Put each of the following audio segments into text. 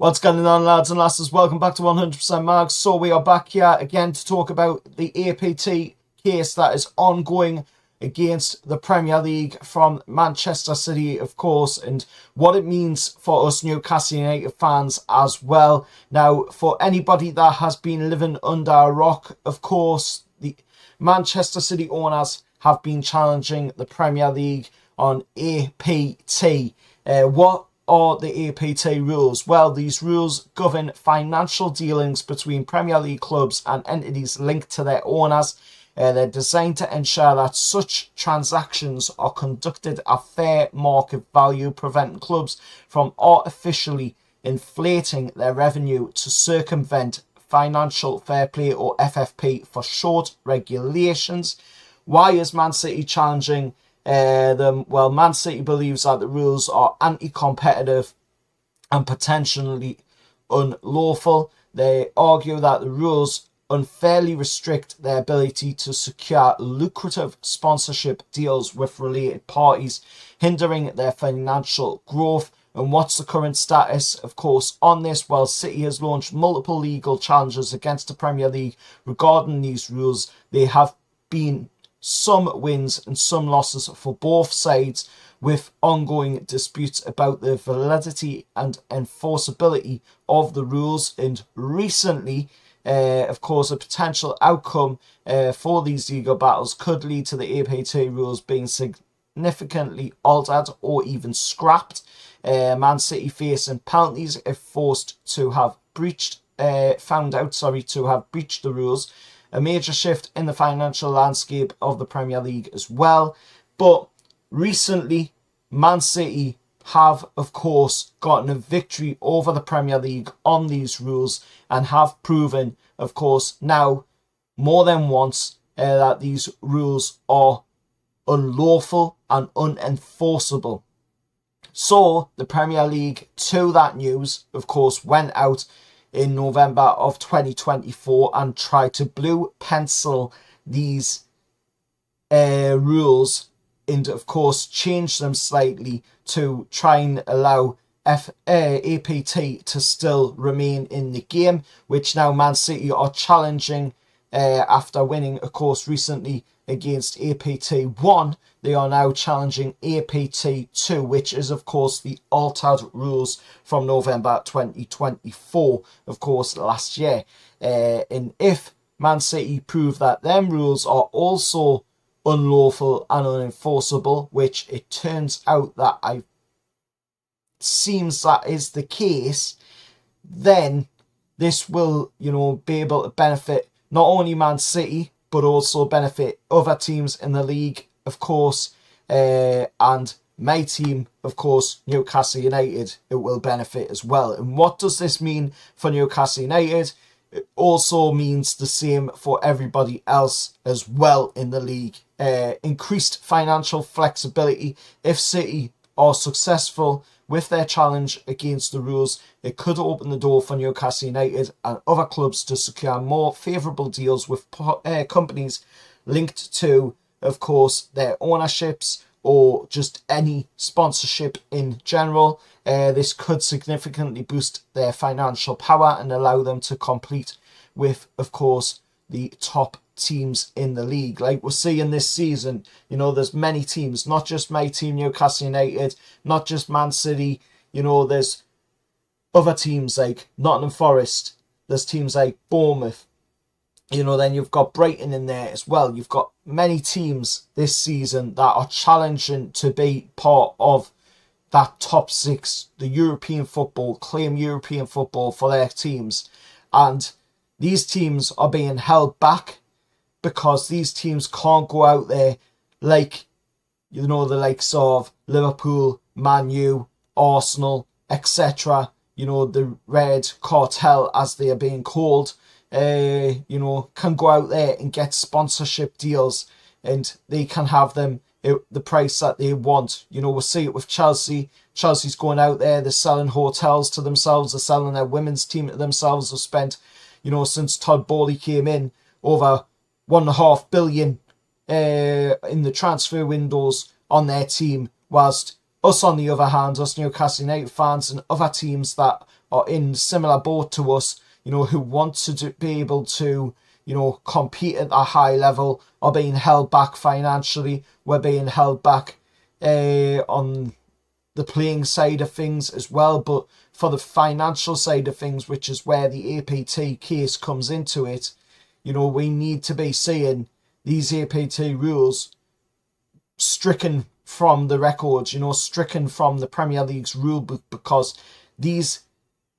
What's going on, lads and lasses? Welcome back to 100% Mags. So we are back here again to talk about the APT case that is ongoing against the Premier League from Manchester City, of course, and what it means for us Newcastle United fans as well. Now, for anybody that has been living under a rock, of course, the Manchester City owners have been challenging the Premier League on APT. What are the APT rules? Well, these rules govern financial dealings between Premier League clubs and entities linked to their owners. They're designed to ensure that such transactions are conducted at fair market value, preventing clubs from artificially inflating their revenue to circumvent financial fair play, or FFP for short, regulations. Why is Man City challenging them? Well, Man City believes that the rules are anti-competitive and potentially unlawful. They argue that the rules unfairly restrict their ability to secure lucrative sponsorship deals with related parties, hindering their financial growth. And what's the current status, of course, on this? Well, City has launched multiple legal challenges against the Premier League regarding these rules. There have been some wins and some losses for both sides, with ongoing disputes about the validity and enforceability of the rules. And recently, of course, a potential outcome for these legal battles could lead to the APT rules being significantly altered or even scrapped. Man City facing penalties if forced to have breached, to have breached the rules. A major shift in the financial landscape of the Premier League as well. But recently, Man City have, of course, gotten a victory over the Premier League on these rules and have proven, of course, now more than once that these rules are unlawful and unenforceable. So the Premier League, to that news, of course, went out in November of 2024 and tried to blue pencil these rules and, of course, change them slightly to try and allow APT to still remain in the game, which now Man City are challenging after winning, of course, recently against APT 1. They are now challenging APT 2, which is, of course, the altered rules from November 2024, of course, last year. And if Man City prove that them rules are also unlawful and unenforceable, which it turns out that seems that is the case, then this will, be able to benefit not only Man City, but also benefit other teams in the league, of course, and my team, of course, Newcastle United, it will benefit as well. And what does this mean for Newcastle United? It also means the same for everybody else as well in the league. Increased financial flexibility. If City are successful with their challenge against the rules, it could open the door for Newcastle United and other clubs to secure more favourable deals with companies linked to, of course, their ownerships or just any sponsorship in general. This could significantly boost their financial power and allow them to compete with, of course, the top teams in the league. Like we're seeing this season, there's many teams, not just my team, Newcastle United, not just Man City, there's other teams like Nottingham Forest, there's teams like Bournemouth, then you've got Brighton in there as well. You've got many teams this season that are challenging to be part of that top six, the European football, claim European football for their teams. And these teams are being held back because these teams can't go out there like, the likes of Liverpool, Man U, Arsenal, etc. The Red Cartel, as they are being called, can go out there and get sponsorship deals and they can have them at the price that they want. We'll see it with Chelsea. Chelsea's going out there, they're selling hotels to themselves, they're selling their women's team to themselves. They've spent, since Todd Bowley came in, over $1.5 billion in the transfer windows on their team, whilst us, on the other hand, us Newcastle United fans and other teams that are in similar boat to us, who want to be able to, compete at a high level, are being held back financially. We're being held back on the playing side of things as well, but for the financial side of things, which is where the APT case comes into it, we need to be seeing these APT rules stricken from the records, stricken from the Premier League's rule book, because these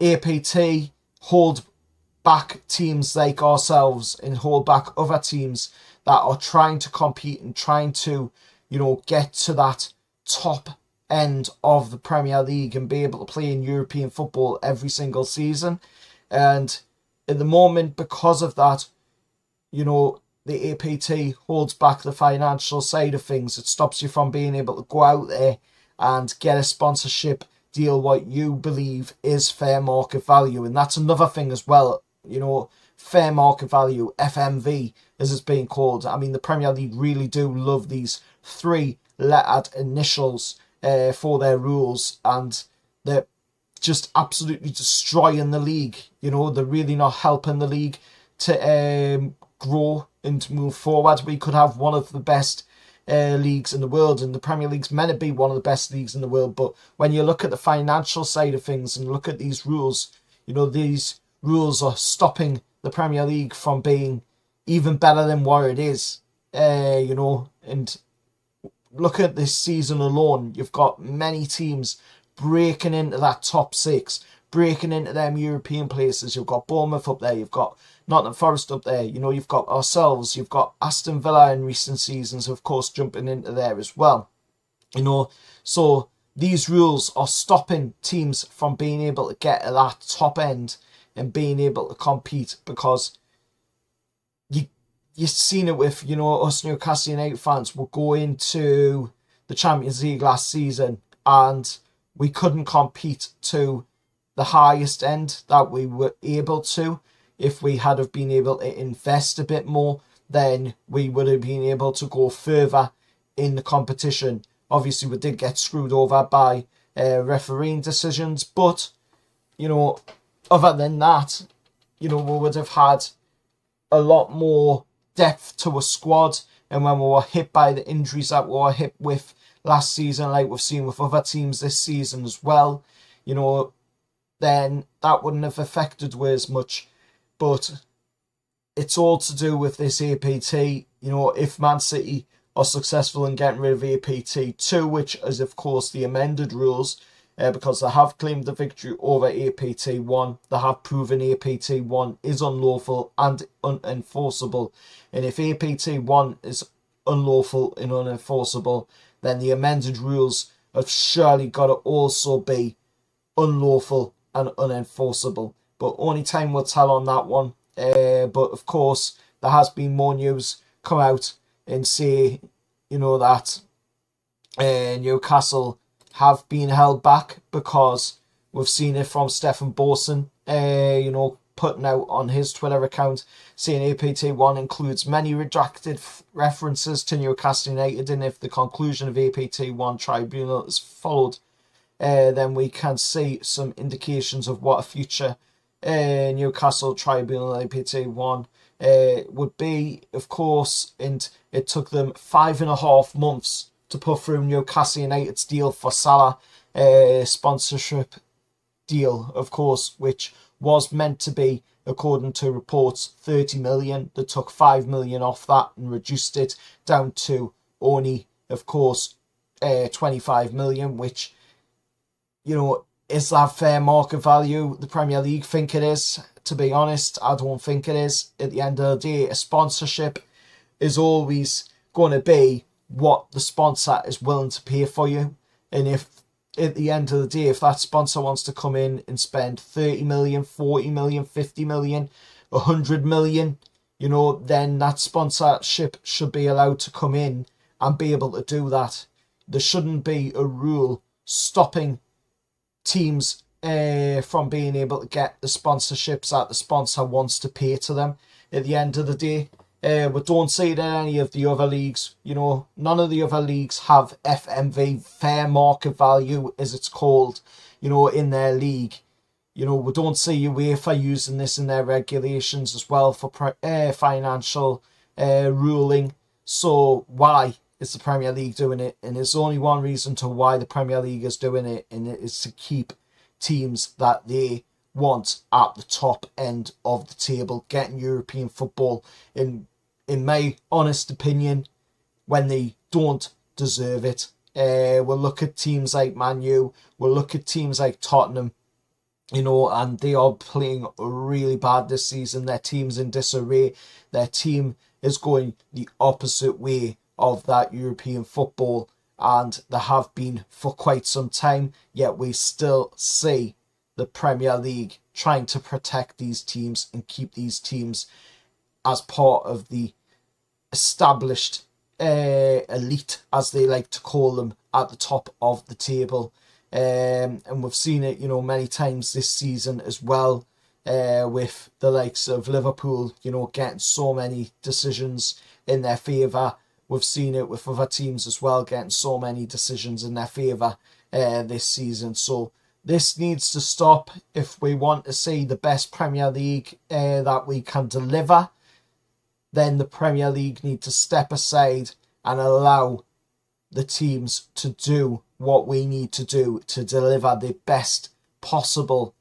APT hold back teams like ourselves and hold back other teams that are trying to compete and trying to, get to that top end of the Premier League and be able to play in European football every single season. And at the moment, because of that, the APT holds back the financial side of things. It stops you from being able to go out there and get a sponsorship deal what you believe is fair market value. And that's another thing as well, fair market value, FMV, as it's being called. I mean, the Premier League really do love these three-lettered initials for their rules, and they're just absolutely destroying the league. They're really not helping the league to grow and to move forward. We could have one of the best leagues in the world, and the Premier League's meant to be one of the best leagues in the world, but when you look at the financial side of things and look at these rules, these rules are stopping the Premier League from being even better than what it is, and look at this season alone. You've got many teams breaking into that top six, breaking into them European places. You've got Bournemouth up there, you've got Nottingham Forest up there, you've got ourselves, you've got Aston Villa in recent seasons, of course, jumping into there as well. So these rules are stopping teams from being able to get at that top end and being able to compete, because you've seen it with, us Newcastle United fans. We'll go into the Champions League last season and we couldn't compete to the highest end that we were able to. If we had have been able to invest a bit more, then we would have been able to go further in the competition. Obviously, we did get screwed over by refereeing decisions, but, other than that, we would have had a lot more depth to a squad. And when we were hit by the injuries that we were hit with last season, like we've seen with other teams this season as well, then that wouldn't have affected us as much. But it's all to do with this APT. If Man City are successful in getting rid of APT 2, which is of course the amended rules, because they have claimed the victory over APT 1. They have proven APT 1 is unlawful and unenforceable. And if APT 1 is unlawful and unenforceable, then the amended rules have surely got to also be unlawful and unenforceable. But only time will tell on that one. But of course, there has been more news come out and say, that Newcastle have been held back, because we've seen it from Stefan Borson, putting out on his Twitter account saying APT1 includes many redacted references to Newcastle United, and if the conclusion of APT1 tribunal is followed, then we can see some indications of what a future Newcastle tribunal APT1 would be, of course. And it took them 5.5 months to put through Newcastle United's deal for Salah, sponsorship deal, of course, which was meant to be, according to reports, 30 million. They took 5 million off that and reduced it down to only, of course, 25 million, which, is that fair market value? The Premier League think it is. To be honest, I don't think it is. At the end of the day, a sponsorship is always going to be what the sponsor is willing to pay for you. And if at the end of the day, if that sponsor wants to come in and spend 30 million, 40 million, 50 million, 100 million, then that sponsorship should be allowed to come in and be able to do that. There shouldn't be a rule stopping teams from being able to get the sponsorships that the sponsor wants to pay to them. At the end of the day, we don't see it in any of the other leagues. None of the other leagues have FMV, fair market value as it's called, in their league. You know, we don't see UEFA using this in their regulations as well for financial ruling. So why is the Premier League doing it? And there's only one reason to why the Premier League is doing it, and it is to keep teams that they want at the top end of the table, getting European football, in my honest opinion, when they don't deserve it. We'll look at teams like Man U, we'll look at teams like Tottenham, you know, and they are playing really bad this season. Their team's in disarray. Their team is going the opposite way of that European football, and they have been for quite some time, yet we still see the Premier League trying to protect these teams and keep these teams as part of the established elite, as they like to call them, at the top of the table. And we've seen it, you know, many times this season as well, with the likes of Liverpool, you know, getting so many decisions in their favour. We've seen it with other teams as well, getting so many decisions in their favour this season. So this needs to stop if we want to see the best Premier League that we can deliver. Then the Premier League need to step aside and allow the teams to do what we need to do to deliver the best possible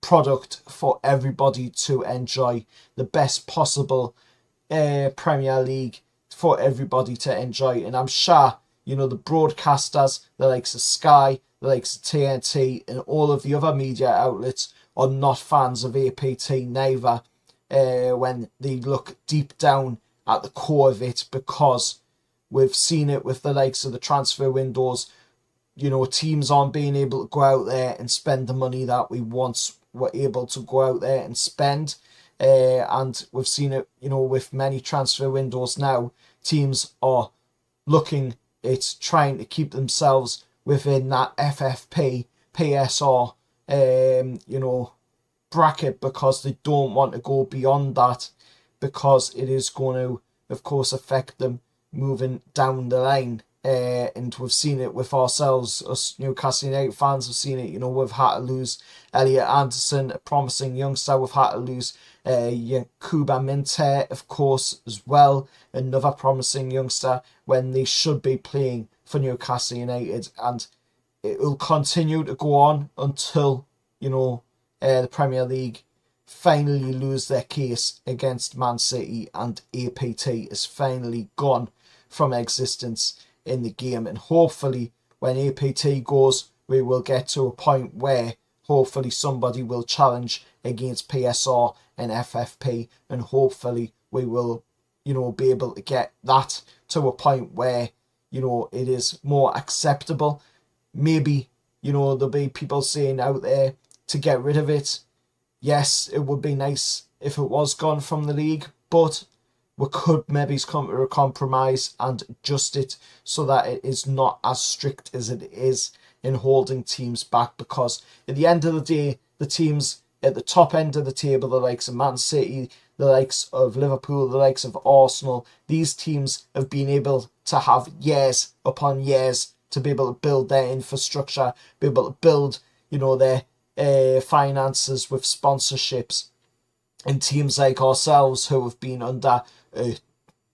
product for everybody to enjoy, the best possible Premier League for everybody to enjoy. And I'm sure, you know, the broadcasters, the likes of Sky, the likes of TNT, and all of the other media outlets are not fans of APT neither, when they look deep down at the core of it, because we've seen it with the likes of the transfer windows. You know, teams aren't being able to go out there and spend the money that we once were able to go out there and spend. And we've seen it, you know, with many transfer windows now. Teams are looking at trying to keep themselves within that FFP, PSR, you know, bracket, because they don't want to go beyond that, because it is going to, of course, affect them moving down the line. And we've seen it with ourselves, us Newcastle United fans have seen it. You know, we've had to lose Elliot Anderson, a promising youngster. We've had to lose Yakuba Minte, of course, as well, another promising youngster, when they should be playing for Newcastle United. And it will continue to go on until, you know, the Premier League finally lose their case against Man City and APT is finally gone from existence in the game. And hopefully when APT goes, we will get to a point where hopefully somebody will challenge against PSR and FFP, and hopefully we will, you know, be able to get that to a point where, you know, it is more acceptable. Maybe, you know, there'll be people saying out there to get rid of it. Yes, it would be nice if it was gone from the league, but we could maybe come to a compromise and adjust it so that it is not as strict as it is in holding teams back. Because at the end of the day, the teams at the top end of the table, the likes of Man City, the likes of Liverpool, the likes of Arsenal, these teams have been able to have years upon years to be able to build their infrastructure, be able to build, you know, their finances with sponsorships. And teams like ourselves, who have been under a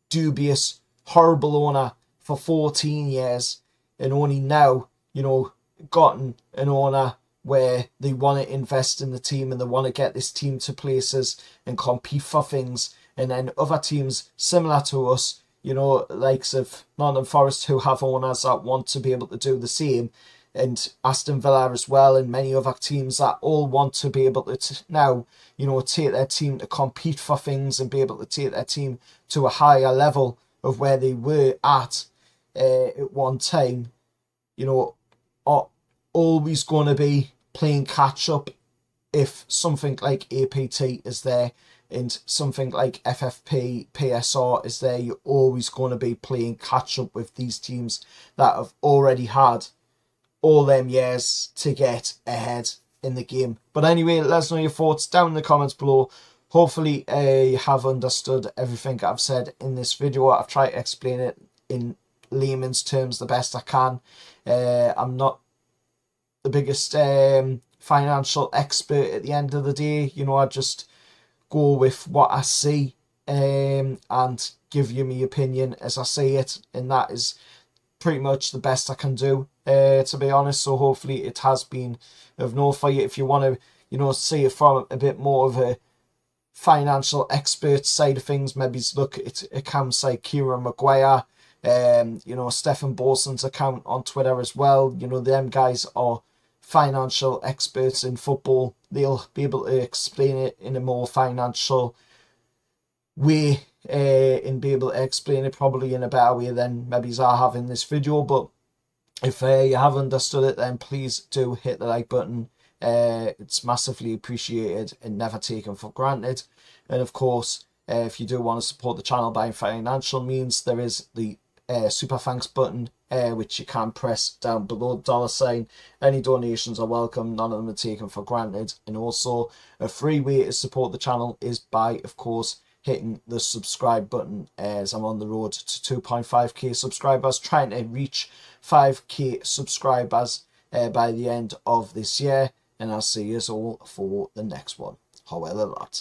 dubious, horrible owner for 14 years, and only now, you know, gotten an owner where they want to invest in the team and they want to get this team to places and compete for things. And then other teams similar to us, you know, likes of Nottingham Forest, who have owners that want to be able to do the same, and Aston Villa as well, and many other teams that all want to be able to now, you know, take their team to compete for things and be able to take their team to a higher level of where they were at one time, you know, are always going to be playing catch up. If something like APT is there and something like FFP, PSR is there, you're always going to be playing catch up with these teams that have already had all them years to get ahead in the game. But anyway, let us know your thoughts down in the comments below. Hopefully you have understood everything I've said in this video. I've tried to explain it in layman's terms the best I can. I'm not the biggest financial expert at the end of the day. You know, I just go with what I see and give you my opinion as I see it, and that is pretty much the best I can do, to be honest. So hopefully it has been of no for you. If you want to, you know, see it from a bit more of a financial expert side of things, maybe look at accounts like Kieran Maguire, you know, Stephen Bolson's account on Twitter as well. You know, them guys are financial experts in football. They'll be able to explain it in a more financial way, and be able to explain it probably in a better way than maybe I have in this video. But if you have understood it, then please do hit the like button. It's massively appreciated and never taken for granted. And of course, if you do want to support the channel by financial means, there is the super thanks button, which you can press down below $. Any donations are welcome, none of them are taken for granted. And also a free way to support the channel is by, of course, hitting the subscribe button, as I'm on the road to 2.5k subscribers, trying to reach 5k subscribers by the end of this year. And I'll see you all for the next one. However, that.